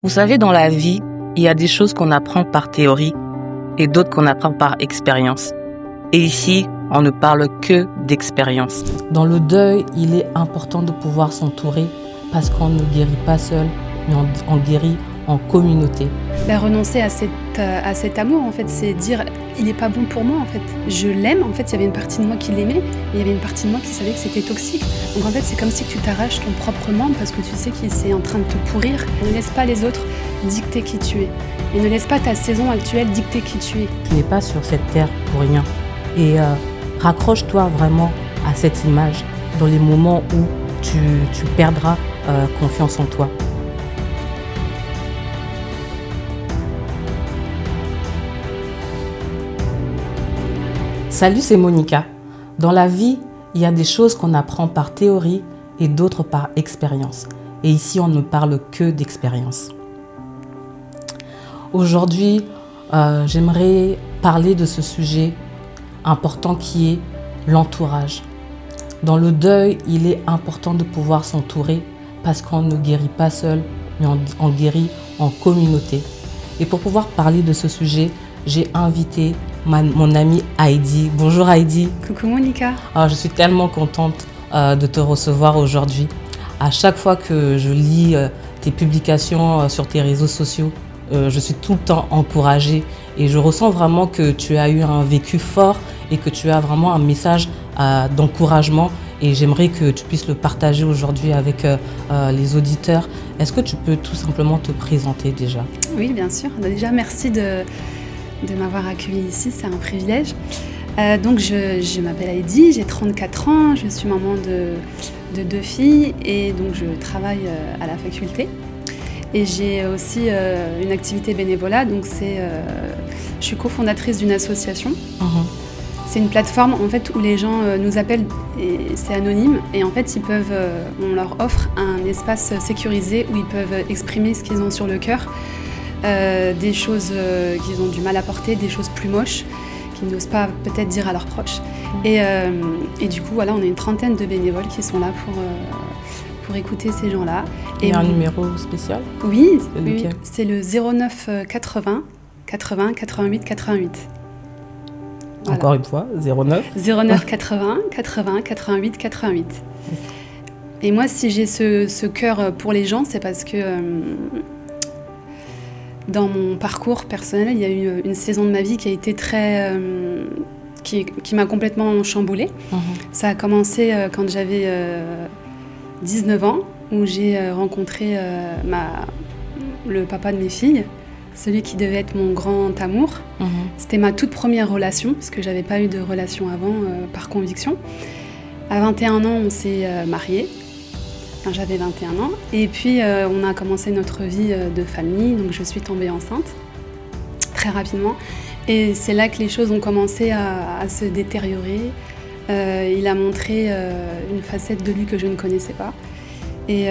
Vous savez, dans la vie, il y a des choses qu'on apprend par théorie et d'autres qu'on apprend par expérience. Et ici, on ne parle que d'expérience. Dans le deuil, il est important de pouvoir s'entourer parce qu'on ne guérit pas seul, mais on guérit en communauté. Renoncer à cet amour, en fait, c'est dire il n'est pas bon pour moi, en fait. Je l'aime, en fait, il y avait une partie de moi qui l'aimait, mais il y avait une partie de moi qui savait que c'était toxique. Donc en fait, c'est comme si tu t'arraches ton propre membre parce que tu sais qu'il est en train de te pourrir. Ne laisse pas les autres dicter qui tu es. Et ne laisse pas ta saison actuelle dicter qui tu es. Tu n'es pas sur cette terre pour rien. Et raccroche-toi vraiment à cette image dans les moments où tu perdras confiance en toi. Salut, c'est Monica. Dans la vie, il y a des choses qu'on apprend par théorie et d'autres par expérience. Et ici, on ne parle que d'expérience. Aujourd'hui, j'aimerais parler de ce sujet important qui est l'entourage. Dans le deuil, il est important de pouvoir s'entourer parce qu'on ne guérit pas seul, mais on guérit en communauté. Et pour pouvoir parler de ce sujet, j'ai invité mon amie Heidi. Bonjour Heidi. Coucou Monica. Je suis tellement contente de te recevoir aujourd'hui. À chaque fois que je lis tes publications sur tes réseaux sociaux, je suis tout le temps encouragée et je ressens vraiment que tu as eu un vécu fort et que tu as vraiment un message d'encouragement et j'aimerais que tu puisses le partager aujourd'hui avec les auditeurs. Est-ce que tu peux tout simplement te présenter déjà ? Oui, bien sûr. Déjà, merci de m'avoir accueillie ici, c'est un privilège. Donc je m'appelle Heidi, j'ai 34 ans, je suis maman de 2 filles et donc je travaille à la faculté. Et j'ai aussi une activité bénévolat, donc je suis cofondatrice d'une association. C'est une plateforme en fait où les gens nous appellent et c'est anonyme et en fait on leur offre un espace sécurisé où ils peuvent exprimer ce qu'ils ont sur le cœur. Des choses qu'ils ont du mal à porter, des choses plus moches qu'ils n'osent pas peut-être dire à leurs proches. Et du coup, voilà, on a une trentaine de bénévoles qui sont là pour écouter ces gens-là. Il y a un numéro spécial ? Oui, c'est le 09 80 80 88 88. Voilà. Encore une fois, 09 80 80 88 88. Et moi, si j'ai ce cœur pour les gens, c'est parce que dans mon parcours personnel, il y a eu une saison de ma vie qui a été qui m'a complètement chamboulée. Ça a commencé quand j'avais 19 ans, où j'ai rencontré le papa de mes filles, celui qui devait être mon grand amour. C'était ma toute première relation, parce que j'avais pas eu de relation avant, par conviction. À 21 ans, on s'est mariés. Enfin, j'avais 21 ans. Et puis, on a commencé notre vie de famille. Donc, je suis tombée enceinte très rapidement. Et c'est là que les choses ont commencé à se détériorer. Il a montré une facette de lui que je ne connaissais pas. Et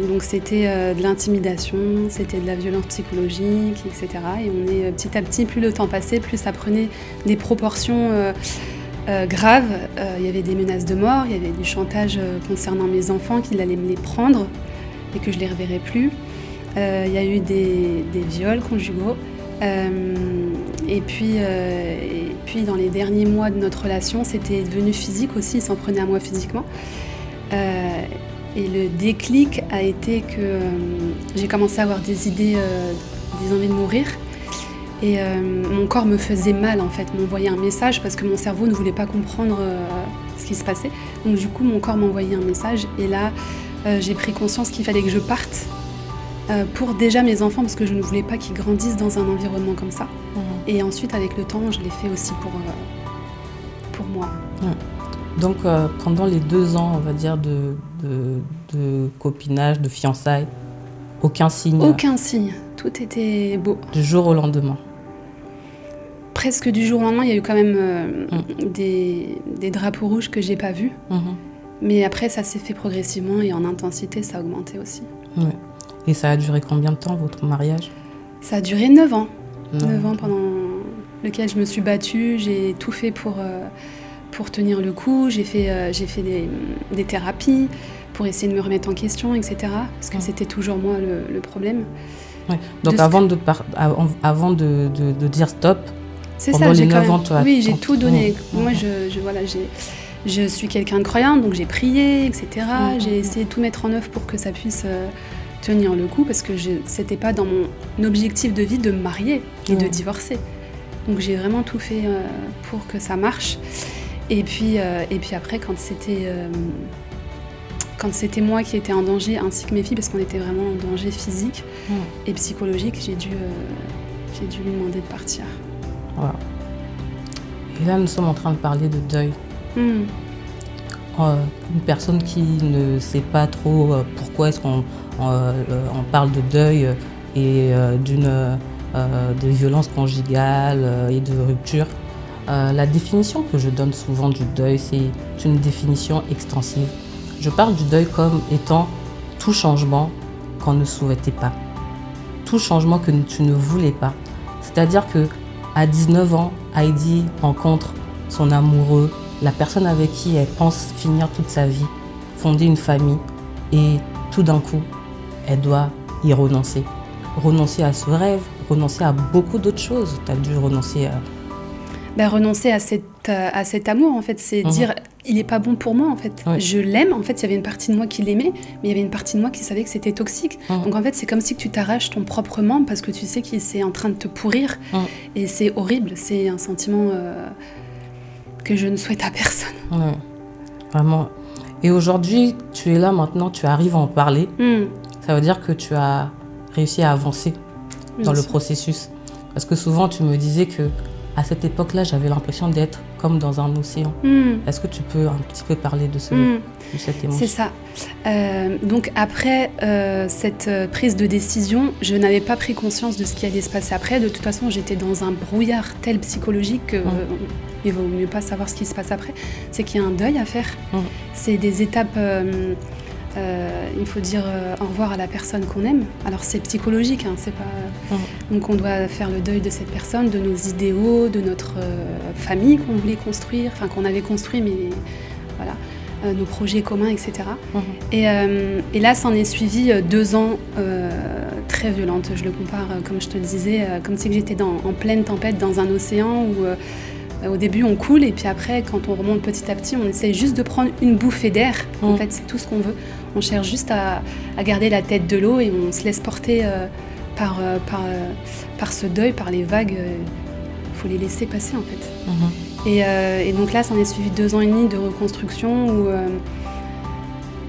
donc, c'était de l'intimidation, c'était de la violence psychologique, etc. Et on est petit à petit, plus le temps passait, plus ça prenait des proportions grave. Il y avait des menaces de mort, il y avait du chantage concernant mes enfants, qu'il allait me les prendre et que je les reverrais plus. Il y a eu des viols conjugaux. Et puis dans les derniers mois de notre relation, c'était devenu physique aussi, il s'en prenait à moi physiquement. Et le déclic a été que j'ai commencé à avoir des idées, des envies de mourir. Et mon corps me faisait mal en fait, m'envoyait un message parce que mon cerveau ne voulait pas comprendre ce qui se passait. Donc du coup, mon corps m'envoyait un message et là, j'ai pris conscience qu'il fallait que je parte pour déjà mes enfants parce que je ne voulais pas qu'ils grandissent dans un environnement comme ça. Et ensuite, avec le temps, je l'ai fait aussi pour moi. Donc pendant les 2 ans, on va dire, de copinage, de fiançailles, aucun signe. Aucun signe, tout était beau. Du jour au lendemain. Presque du jour au lendemain, il y a eu quand même des drapeaux rouges que j'ai pas vus. Mais après, ça s'est fait progressivement et en intensité, ça a augmenté aussi. Ouais. Et ça a duré combien de temps, votre mariage ? Ça a duré 9 ans. 9 ans pendant lequel je me suis battue. J'ai tout fait pour tenir le coup. J'ai fait des thérapies pour essayer de me remettre en question, etc. Parce que c'était toujours moi le problème. Ouais. Donc avant de dire stop, c'est pendant ça, les 9 ans, toi... Oui, j'ai tout donné. Moi, je suis quelqu'un de croyant, donc j'ai prié, etc. J'ai essayé de tout mettre en œuvre pour que ça puisse tenir le coup, parce que c'était pas dans mon objectif de vie de me marier et de divorcer. Donc j'ai vraiment tout fait pour que ça marche. Et puis après, quand c'était moi qui étais en danger, ainsi que mes filles, parce qu'on était vraiment en danger physique et psychologique, j'ai dû lui demander de partir. Wow. Et là, nous sommes en train de parler de deuil. Une personne qui ne sait pas trop pourquoi est-ce qu'on parle de deuil et de violence conjugale et de rupture. La définition que je donne souvent du deuil, c'est une définition extensive. Je parle du deuil comme étant tout changement qu'on ne souhaitait pas, tout changement que tu ne voulais pas. C'est-à-dire qu'à 19 ans, Heidi rencontre son amoureux, la personne avec qui elle pense finir toute sa vie, fonder une famille, et tout d'un coup, elle doit y renoncer. Renoncer à ce rêve, renoncer à beaucoup d'autres choses. Tu as dû renoncer à... renoncer à cet amour, en fait, c'est dire il n'est pas bon pour moi, en fait. Oui. Je l'aime, en fait, il y avait une partie de moi qui l'aimait, mais il y avait une partie de moi qui savait que c'était toxique. Donc en fait, c'est comme si tu t'arraches ton propre membre parce que tu sais qu'il est en train de te pourrir. Et c'est horrible, c'est un sentiment que je ne souhaite à personne. Oui, vraiment. Et aujourd'hui, tu es là maintenant, tu arrives à en parler. Ça veut dire que tu as réussi à avancer dans le processus. Parce que souvent, tu me disais que à cette époque-là, j'avais l'impression d'être comme dans un océan. Est-ce que tu peux un petit peu parler de cette émotion? C'est ça. Donc après cette prise de décision, je n'avais pas pris conscience de ce qui allait se passer après. De toute façon, j'étais dans un brouillard tel psychologique qu'il vaut mieux pas savoir ce qui se passe après. C'est qu'il y a un deuil à faire. C'est des étapes... il faut dire au revoir à la personne qu'on aime. Alors c'est psychologique, c'est pas... Donc on doit faire le deuil de cette personne, de nos idéaux, de notre famille qu'on voulait construire, enfin qu'on avait construit, mais voilà, nos projets communs, etc. Et là, s'en est suivi 2 ans très violentes. Je le compare, comme je te le disais, comme si j'étais en pleine tempête dans un océan où... au début, on coule et puis après, quand on remonte petit à petit, on essaye juste de prendre une bouffée d'air. En fait, c'est tout ce qu'on veut. On cherche juste à garder la tête de l'eau et on se laisse porter par ce deuil, par les vagues. Il faut les laisser passer, en fait. Et donc là, ça en est suivi 2 ans et demi de reconstruction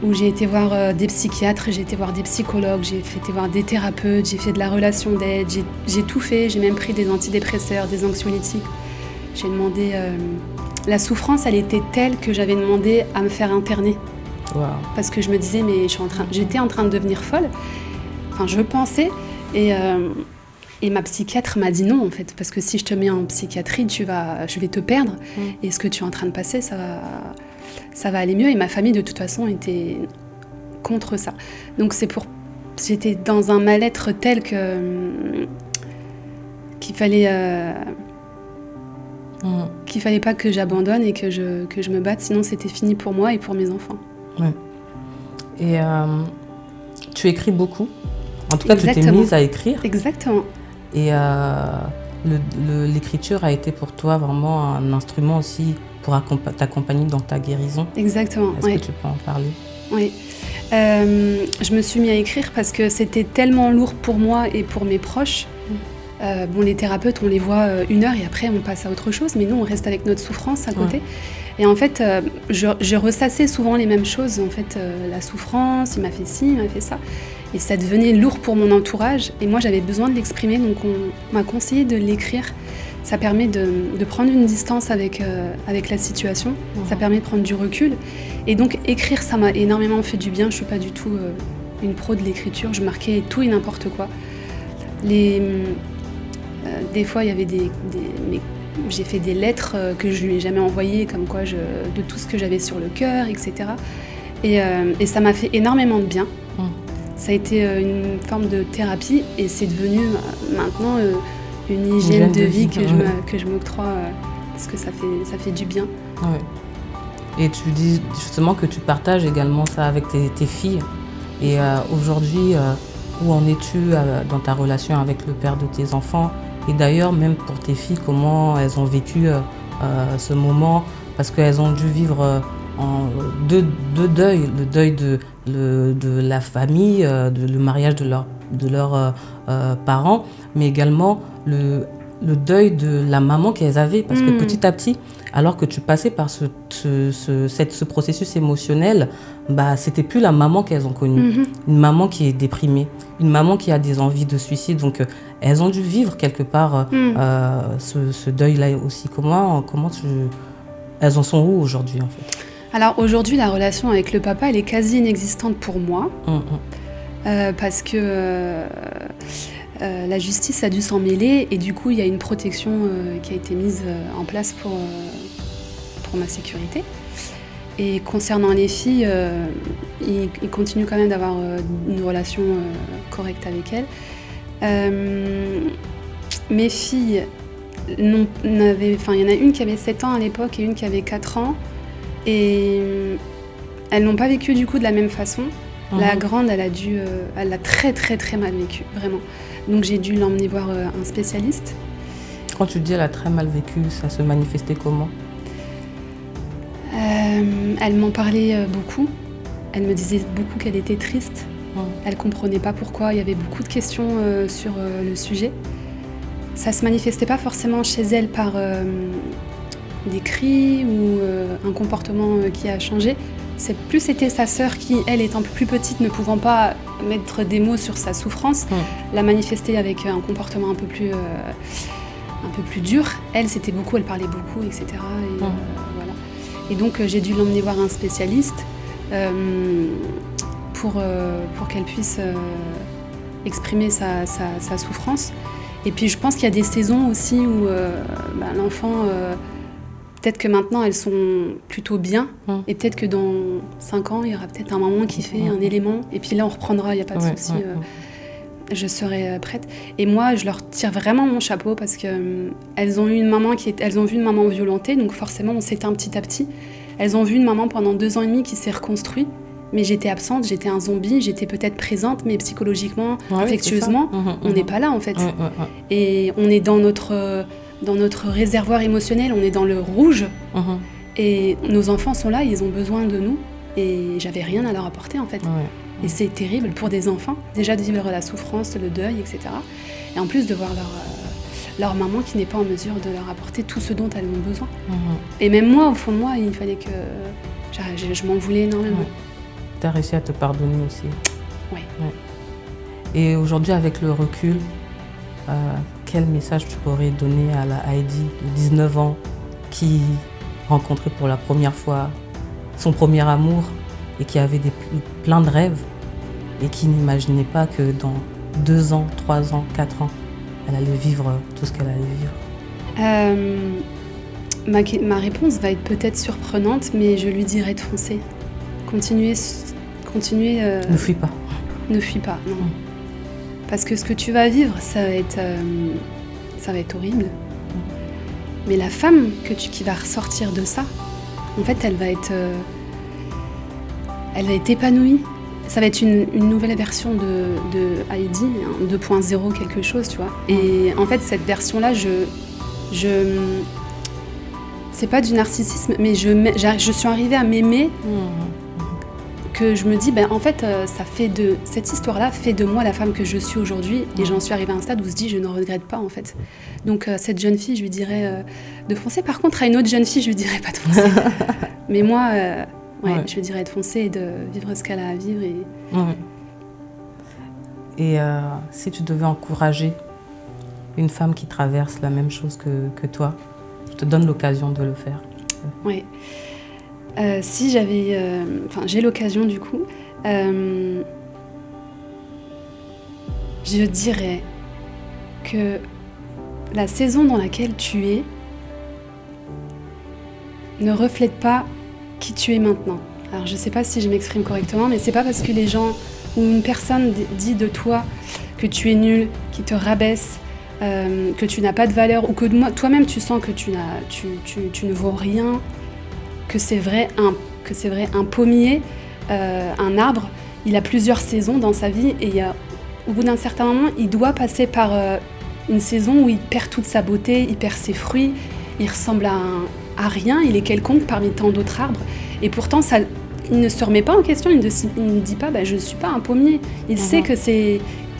où j'ai été voir des psychiatres, j'ai été voir des psychologues, j'ai été voir des thérapeutes, j'ai fait de la relation d'aide, j'ai tout fait. J'ai même pris des antidépresseurs, des anxiolytiques. J'ai demandé... la souffrance, elle était telle que j'avais demandé à me faire interner. Wow. Parce que je me disais, mais j'étais en train de devenir folle. Enfin, je pensais. Et ma psychiatre m'a dit non, en fait. Parce que si je te mets en psychiatrie, je vais te perdre. Et ce que tu es en train de passer, ça va aller mieux. Et ma famille, de toute façon, était contre ça. Donc j'étais dans un mal-être tel qu'il fallait... qu'il fallait pas que j'abandonne et que je me batte, sinon c'était fini pour moi et pour mes enfants. Ouais. Et tu écris beaucoup. En tout cas, tu t'es mise à écrire. Exactement. Et l'écriture a été pour toi vraiment un instrument aussi pour t'accompagner dans ta guérison. Exactement. Est-ce que tu peux en parler? Oui. Je me suis mise à écrire parce que c'était tellement lourd pour moi et pour mes proches. Les thérapeutes, on les voit 1 heure et après on passe à autre chose, mais nous on reste avec notre souffrance à côté. Et en fait, je ressassais souvent les mêmes choses. En fait, la souffrance, il m'a fait ci, il m'a fait ça. Et ça devenait lourd pour mon entourage. Et moi, j'avais besoin de l'exprimer, donc on m'a conseillé de l'écrire. Ça permet de prendre une distance avec la situation. Ça permet de prendre du recul. Et donc, écrire, ça m'a énormément fait du bien. Je ne suis pas du tout une pro de l'écriture. Je marquais tout et n'importe quoi. Des fois, il y avait j'ai fait des lettres que je lui ai jamais envoyées, comme quoi de tout ce que j'avais sur le cœur, etc. Et ça m'a fait énormément de bien. Ça a été une forme de thérapie et c'est devenu maintenant une hygiène de vie que je m'octroie parce que ça fait du bien. Ouais. Et tu dis justement que tu partages également ça avec tes filles. Et aujourd'hui, où en es-tu dans ta relation avec le père de tes enfants? Et d'ailleurs, même pour tes filles, comment elles ont vécu ce moment? Parce qu'elles ont dû vivre deux deuils. Le deuil de la famille, le mariage de leurs parents, mais également le deuil de la maman qu'elles avaient. Parce que petit à petit, alors que tu passais par ce processus émotionnel, bah, c'était plus la maman qu'elles ont connue. Une maman qui est déprimée, une maman qui a des envies de suicide. Donc, elles ont dû vivre quelque part ce deuil-là aussi. Elles en sont où aujourd'hui, en fait? Alors, aujourd'hui, la relation avec le papa, elle est quasi inexistante pour moi. Parce que la justice a dû s'en mêler et du coup, il y a une protection qui a été mise en place pour ma sécurité. Et concernant les filles, ils continuent quand même d'avoir une relation correcte avec elles. Mes filles, il y en a une qui avait 7 ans à l'époque et une qui avait 4 ans. Et elles n'ont pas vécu du coup de la même façon. La grande, elle a très très très mal vécu, vraiment. Donc j'ai dû l'emmener voir un spécialiste. Quand tu dis elle a très mal vécu, ça se manifestait comment? Elle m'en parlait beaucoup. Elle me disait beaucoup qu'elle était triste. Elle ne comprenait pas pourquoi. Il y avait beaucoup de questions sur le sujet. Ça ne se manifestait pas forcément chez elle par des cris ou un comportement qui a changé. C'était sa sœur qui, elle, étant plus petite, ne pouvant pas mettre des mots sur sa souffrance, l'a manifesté avec un comportement un peu plus dur. Elle, elle parlait beaucoup, etc. Et, voilà. Et donc, j'ai dû l'emmener voir un spécialiste pour qu'elle puisse exprimer sa souffrance. Et puis, je pense qu'il y a des saisons aussi où l'enfant... peut-être que maintenant, elles sont plutôt bien. Et peut-être que dans 5 ans, il y aura peut-être un moment qui fait un élément. Et puis là, on reprendra, il n'y a pas de souci. Je serai prête. Et moi, je leur tire vraiment mon chapeau parce qu'elles ont vu une maman violentée. Donc forcément, on s'éteint petit à petit. Elles ont vu une maman pendant 2 ans et demi qui s'est reconstruite. Mais j'étais absente, j'étais un zombie. J'étais peut-être présente, mais psychologiquement, affectueusement, on n'est pas là, en fait. Et on est dans notre réservoir émotionnel, on est dans le rouge. Et nos enfants sont là, ils ont besoin de nous. Et j'avais rien à leur apporter, en fait. Et c'est terrible pour des enfants, déjà de vivre la souffrance, le deuil, etc. Et en plus de voir leur maman qui n'est pas en mesure de leur apporter tout ce dont elles ont besoin. Et même moi, au fond de moi, il fallait que... Je m'en voulais énormément. Tu as réussi à te pardonner aussi. Oui. Et aujourd'hui, avec le recul, quel message tu pourrais donner à la Heidi de 19 ans qui rencontrait pour la première fois son premier amour et qui avait plein de rêves et qui n'imaginait pas que dans 2 ans, 3 ans, 4 ans, elle allait vivre tout ce qu'elle allait vivre? Ma réponse va être peut-être surprenante, mais je lui dirais de foncer. Continuez. Ne fuis pas. Ne fuis pas, non. Parce que ce que tu vas vivre, ça va être horrible. Mais la femme qui va ressortir de ça, en fait, elle va être épanouie. Ça va être une nouvelle version de Heidi, 2.0 quelque chose, tu vois. Et en fait, cette version-là, c'est pas du narcissisme, mais je suis arrivée à m'aimer. Que je me dis, en fait, cette histoire-là fait de moi la femme que je suis aujourd'hui. Et j'en suis arrivée à un stade où je dis, je ne regrette pas, en fait. Donc, cette jeune fille, je lui dirais de foncer. Par contre, à une autre jeune fille, je lui dirais pas de foncer. Mais moi, je lui dirais de foncer et de vivre ce qu'elle a à vivre. Et si tu devais encourager une femme qui traverse la même chose que toi, je te donne l'occasion de le faire. Oui. Si j'avais... j'ai l'occasion du coup, je dirais que la saison dans laquelle tu es ne reflète pas qui tu es maintenant. Alors je sais pas si je m'exprime correctement, mais c'est pas parce que les gens ou une personne dit de toi que tu es nul, qui te rabaisse, que tu n'as pas de valeur ou que toi-même tu sens que tu ne vaux rien. que c'est vrai un pommier, un arbre, il a plusieurs saisons dans sa vie et au bout d'un certain moment, il doit passer par une saison où il perd toute sa beauté, il perd ses fruits, il ressemble à rien, il est quelconque parmi tant d'autres arbres. Et pourtant, il ne se remet pas en question, il ne dit pas je ne suis pas un pommier. Il sait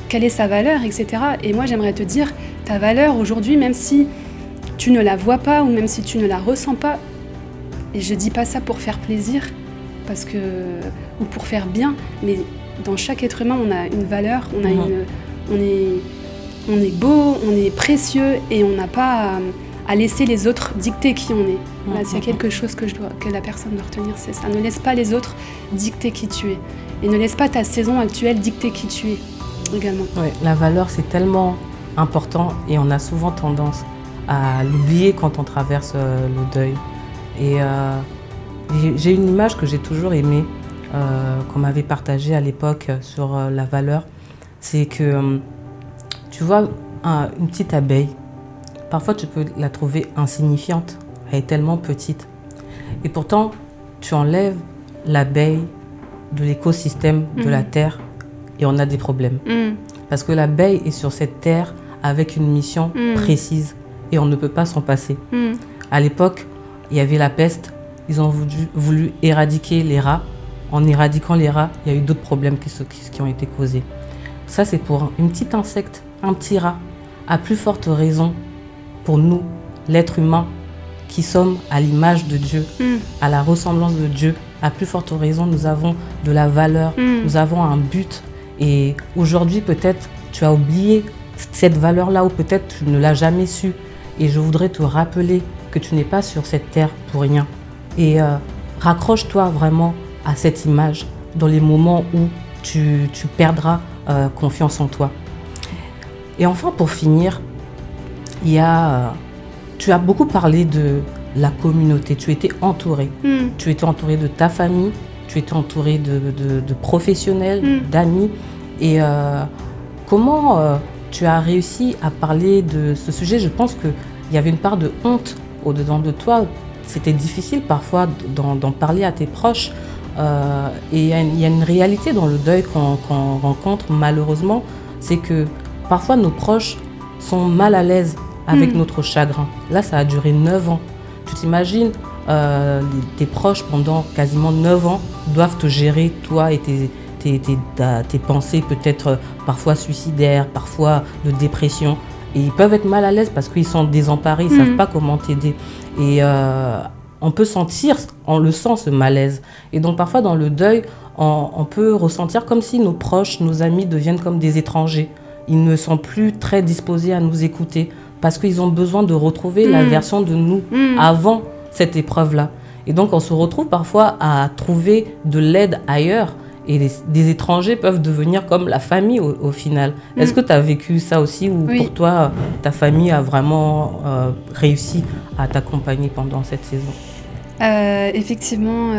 quelle est sa valeur, etc. Et moi, j'aimerais te dire, ta valeur aujourd'hui, même si tu ne la vois pas ou même si tu ne la ressens pas, et je ne dis pas ça pour faire plaisir ou pour faire bien, mais dans chaque être humain, on a une valeur, on est beau, on est précieux et on n'a pas à laisser les autres dicter qui on est. Là, s'il y a quelque chose que la personne doit retenir, c'est ça. Ne laisse pas les autres dicter qui tu es. Et ne laisse pas ta saison actuelle dicter qui tu es également. Ouais, la valeur, c'est tellement important et on a souvent tendance à l'oublier quand on traverse le deuil. Et j'ai une image que j'ai toujours aimée, qu'on m'avait partagée à l'époque sur la valeur. C'est que, tu vois, une petite abeille, parfois tu peux la trouver insignifiante, elle est tellement petite. Et pourtant, tu enlèves l'abeille de l'écosystème de la Terre et on a des problèmes. Parce que l'abeille est sur cette terre avec une mission précise et on ne peut pas s'en passer. À l'époque, il y avait la peste, ils ont voulu éradiquer les rats. En éradiquant les rats, il y a eu d'autres problèmes qui ont été causés. Ça, c'est pour une petite insecte, un petit rat. À plus forte raison, pour nous, l'être humain, qui sommes à l'image de Dieu, à la ressemblance de Dieu, à plus forte raison, nous avons de la valeur, nous avons un but. Et aujourd'hui, peut-être, tu as oublié cette valeur-là ou peut-être tu ne l'as jamais su. Et je voudrais te rappeler que tu n'es pas sur cette terre pour rien. Et raccroche-toi vraiment à cette image dans les moments où tu perdras confiance en toi. Et enfin, pour finir, tu as beaucoup parlé de la communauté. Tu étais entourée. Tu étais entourée de ta famille, tu étais entourée de professionnels, d'amis. Et comment tu as réussi à parler de ce sujet? Je pense qu'il y avait une part de honte au-dedans de toi. C'était difficile parfois d'en parler à tes proches. Et il y a une réalité dans le deuil qu'on rencontre malheureusement, c'est que parfois nos proches sont mal à l'aise avec notre chagrin. Là, ça a duré 9 ans. Tu t'imagines, tes proches pendant quasiment 9 ans doivent te gérer, toi et tes pensées peut-être parfois suicidaires, parfois de dépression. Et ils peuvent être mal à l'aise parce qu'ils sont désemparés, ils ne savent pas comment t'aider. Et on peut sentir, on le sent ce malaise. Et donc parfois dans le deuil, on peut ressentir comme si nos proches, nos amis deviennent comme des étrangers. Ils ne sont plus très disposés à nous écouter parce qu'ils ont besoin de retrouver la version de nous avant cette épreuve-là. Et donc on se retrouve parfois à trouver de l'aide ailleurs. Et des étrangers peuvent devenir comme la famille au final. Est-ce que tu as vécu ça aussi ou pour toi, ta famille a vraiment réussi à t'accompagner pendant cette saison? Effectivement,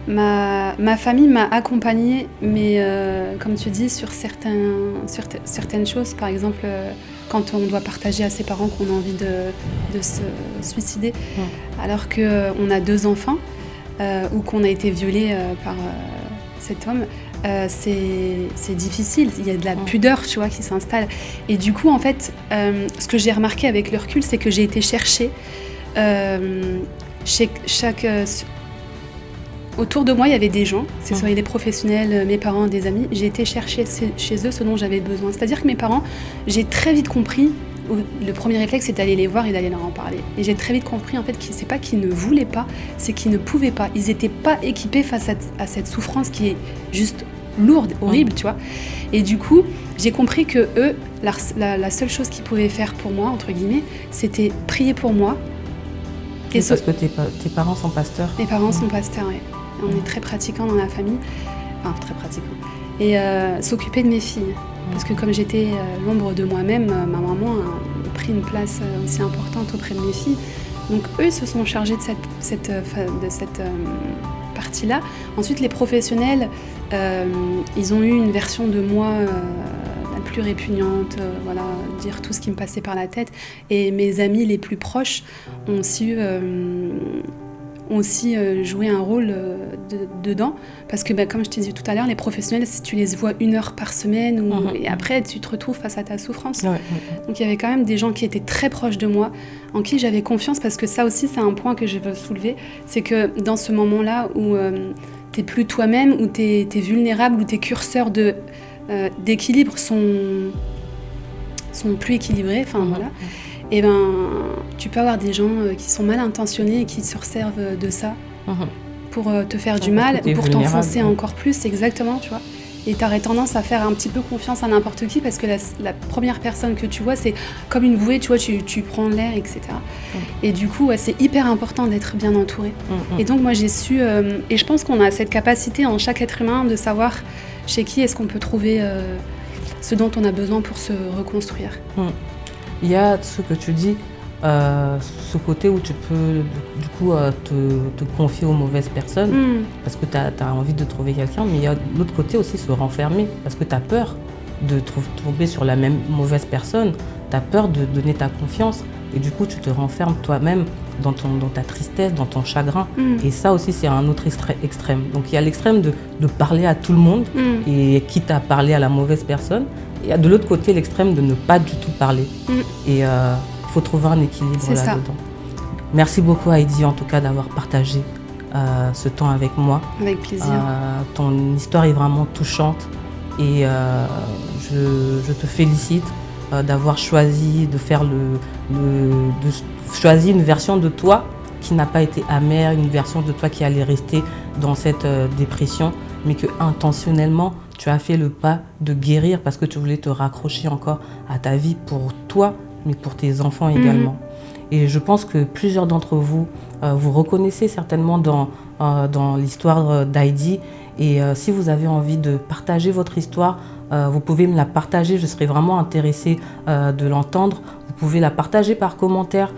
ma famille m'a accompagnée, mais comme tu dis, sur certaines choses, par exemple, quand on doit partager à ses parents qu'on a envie de se suicider, alors qu'on a 2 enfants, ou qu'on a été violé par cet homme, c'est difficile, il y a de la pudeur, tu vois, qui s'installe. Et du coup, en fait, ce que j'ai remarqué avec le recul, c'est que j'ai été chercher autour de moi, il y avait des gens, que ce soit des professionnels, mes parents, des amis. J'ai été chercher chez eux ce dont j'avais besoin. C'est-à-dire que mes parents, j'ai très vite compris, le premier réflexe, c'est d'aller les voir et d'aller leur en parler. Et j'ai très vite compris, en fait, que c'est pas qu'ils ne voulaient pas, c'est qu'ils ne pouvaient pas. Ils n'étaient pas équipés face à cette souffrance qui est juste lourde, horrible, tu vois. Et du coup, j'ai compris que eux, la seule chose qu'ils pouvaient faire pour moi, entre guillemets, c'était prier pour moi. Et parce que tes parents sont pasteurs. Mes parents sont pasteurs, oui. On est très pratiquants dans la famille. Enfin, très pratiquants. Et s'occuper de mes filles. Parce que comme j'étais l'ombre de moi-même, ma maman a pris une place aussi importante auprès de mes filles. Donc eux se sont chargés de cette partie-là. Ensuite, les professionnels, ils ont eu une version de moi la plus répugnante, voilà, dire tout ce qui me passait par la tête. Et mes amis les plus proches ont ont aussi joué un rôle dedans. Parce que, comme je t'ai dit tout à l'heure, les professionnels, si tu les vois 1 heure par semaine, et après, tu te retrouves face à ta souffrance. Donc, il y avait quand même des gens qui étaient très proches de moi, en qui j'avais confiance, parce que ça aussi, c'est un point que je veux soulever. C'est que dans ce moment-là où tu n'es plus toi-même, où tu es vulnérable, où tes curseurs d'équilibre sont plus équilibrés, voilà. Et tu peux avoir des gens qui sont mal intentionnés et qui se resservent de ça pour te faire du mal ou pour t'enfoncer encore plus, exactement, tu vois. Et tu aurais tendance à faire un petit peu confiance à n'importe qui parce que la première personne que tu vois, c'est comme une bouée, tu vois, tu prends l'air, etc. Et du coup, c'est hyper important d'être bien entouré. Et donc, moi, j'ai su, et je pense qu'on a cette capacité en chaque être humain de savoir chez qui est-ce qu'on peut trouver ce dont on a besoin pour se reconstruire. Il y a ce que tu dis, ce côté où tu peux du coup te confier aux mauvaises personnes parce que tu as envie de trouver quelqu'un, mais il y a l'autre côté aussi, se renfermer parce que tu as peur de tomber sur la même mauvaise personne, tu as peur de donner ta confiance et du coup tu te renfermes toi-même dans ta tristesse, dans ton chagrin. Et ça aussi c'est un autre extrême. Donc il y a l'extrême de parler à tout le monde et quitte à parler à la mauvaise personne. Il y a de l'autre côté l'extrême de ne pas du tout parler. Et il faut trouver un équilibre là-dedans. Merci beaucoup Heidi en tout cas d'avoir partagé ce temps avec moi. Avec plaisir. Ton histoire est vraiment touchante et je te félicite d'avoir choisi de faire choisir une version de toi qui n'a pas été amère, une version de toi qui allait rester dans cette dépression, mais que intentionnellement tu as fait le pas de guérir parce que tu voulais te raccrocher encore à ta vie pour toi, mais pour tes enfants également. Et je pense que plusieurs d'entre vous, vous reconnaissez certainement dans l'histoire d'Heidi. Et si vous avez envie de partager votre histoire, vous pouvez me la partager. Je serais vraiment intéressée de l'entendre. Vous pouvez la partager par commentaire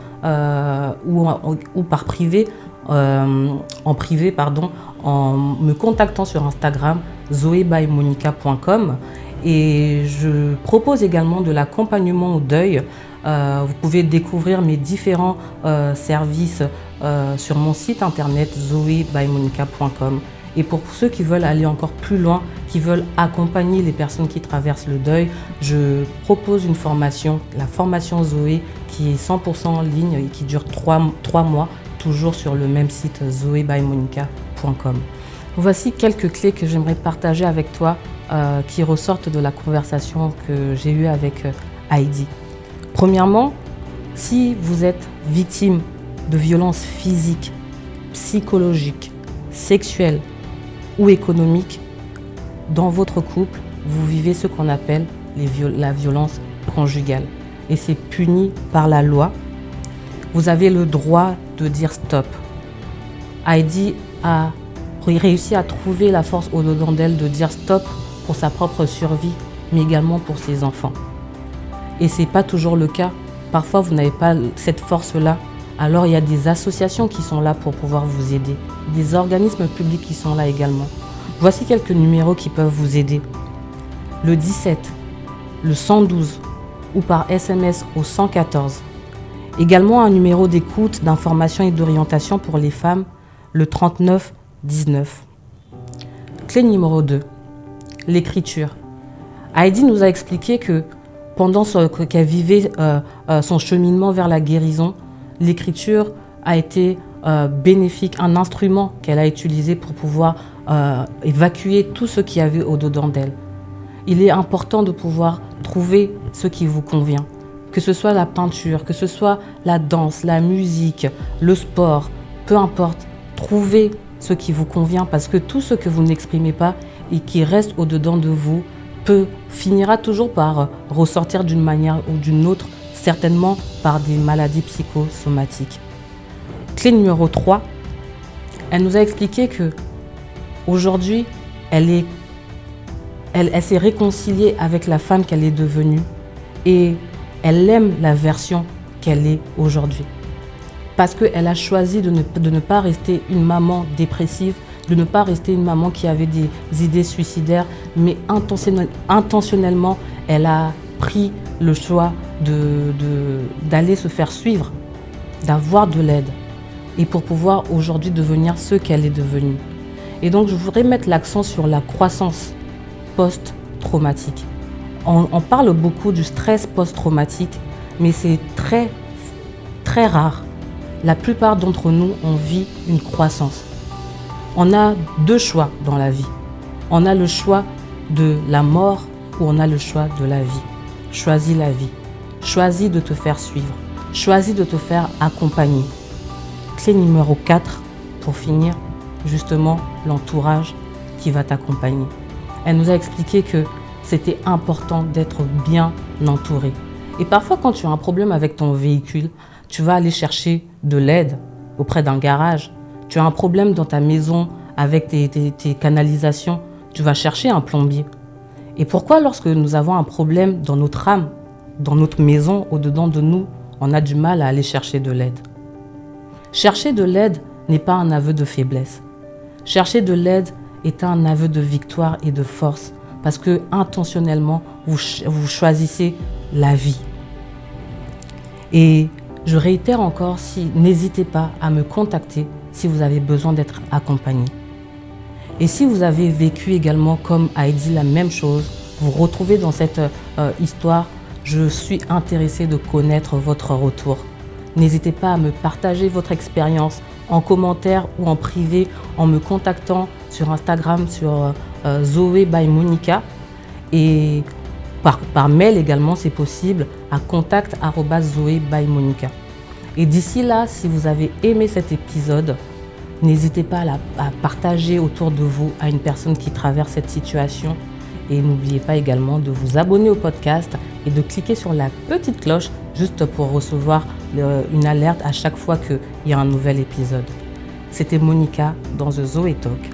ou par privé, en privé, en me contactant sur Instagram, zoebymonica.com. Et je propose également de l'accompagnement au deuil. Vous pouvez découvrir mes différents services sur mon site internet zoebymonica.com. Et pour ceux qui veulent aller encore plus loin, qui veulent accompagner les personnes qui traversent le deuil, je propose une formation, la formation Zoé, qui est 100% en ligne et qui dure 3 mois, toujours sur le même site zoebymonica.com. Voici quelques clés que j'aimerais partager avec toi qui ressortent de la conversation que j'ai eue avec Heidi. Premièrement, si vous êtes victime de violences physiques, psychologiques, sexuelles ou économiques, dans votre couple, vous vivez ce qu'on appelle la violence conjugale. Et c'est puni par la loi. Vous avez le droit de dire stop. Heidi a réussi à trouver la force au-dedans d'elle de dire stop pour sa propre survie, mais également pour ses enfants. Et ce n'est pas toujours le cas. Parfois, vous n'avez pas cette force-là. Alors, il y a des associations qui sont là pour pouvoir vous aider. Des organismes publics qui sont là également. Voici quelques numéros qui peuvent vous aider. Le 17, le 112 ou par SMS au 114. Également un numéro d'écoute, d'information et d'orientation pour les femmes, le 3919. Clé numéro 2, l'écriture. Heidi nous a expliqué que pendant qu'elle vivait son cheminement vers la guérison, l'écriture a été bénéfique, un instrument qu'elle a utilisé pour pouvoir évacuer tout ce qu'il y avait au-dedans d'elle. Il est important de pouvoir trouver ce qui vous convient, que ce soit la peinture, que ce soit la danse, la musique, le sport, peu importe, trouvez ce qui vous convient parce que tout ce que vous n'exprimez pas et qui reste au-dedans de vous finira toujours par ressortir d'une manière ou d'une autre, certainement par des maladies psychosomatiques. Clé numéro 3, elle nous a expliqué que aujourd'hui, elle s'est réconciliée avec la femme qu'elle est devenue et elle aime la version qu'elle est aujourd'hui. Parce qu'elle a choisi de ne pas rester une maman dépressive, de ne pas rester une maman qui avait des idées suicidaires, mais intentionnellement, elle a pris le choix d'aller se faire suivre, d'avoir de l'aide. et pour pouvoir aujourd'hui devenir ce qu'elle est devenue. Et donc, je voudrais mettre l'accent sur la croissance post-traumatique. On parle beaucoup du stress post-traumatique, mais c'est très, très rare. La plupart d'entre nous, on vit une croissance. On a deux choix dans la vie. On a le choix de la mort ou on a le choix de la vie. Choisis la vie. Choisis de te faire suivre. Choisis de te faire accompagner. Clé numéro 4, pour finir, justement, l'entourage qui va t'accompagner. Elle nous a expliqué que c'était important d'être bien entouré. Et parfois, quand tu as un problème avec ton véhicule, tu vas aller chercher de l'aide auprès d'un garage. Tu as un problème dans ta maison avec tes canalisations, tu vas chercher un plombier. Et pourquoi lorsque nous avons un problème dans notre âme, dans notre maison, au-dedans de nous, on a du mal à aller chercher de l'aide? Chercher de l'aide n'est pas un aveu de faiblesse. Chercher de l'aide est un aveu de victoire et de force parce que intentionnellement, vous choisissez la vie. Et je réitère encore, n'hésitez pas à me contacter si vous avez besoin d'être accompagné. Et si vous avez vécu également comme Heidi la même chose, vous retrouvez dans cette histoire, je suis intéressée de connaître votre retour. N'hésitez pas à me partager votre expérience en commentaire ou en privé en me contactant sur Instagram sur Zoé by Monica et par mail également c'est possible à contact@zoe-by-monica. Et d'ici là, si vous avez aimé cet épisode, n'hésitez pas à partager autour de vous à une personne qui traverse cette situation. Et n'oubliez pas également de vous abonner au podcast et de cliquer sur la petite cloche juste pour recevoir une alerte à chaque fois qu'il y a un nouvel épisode. C'était Monica dans The Zoé Talk.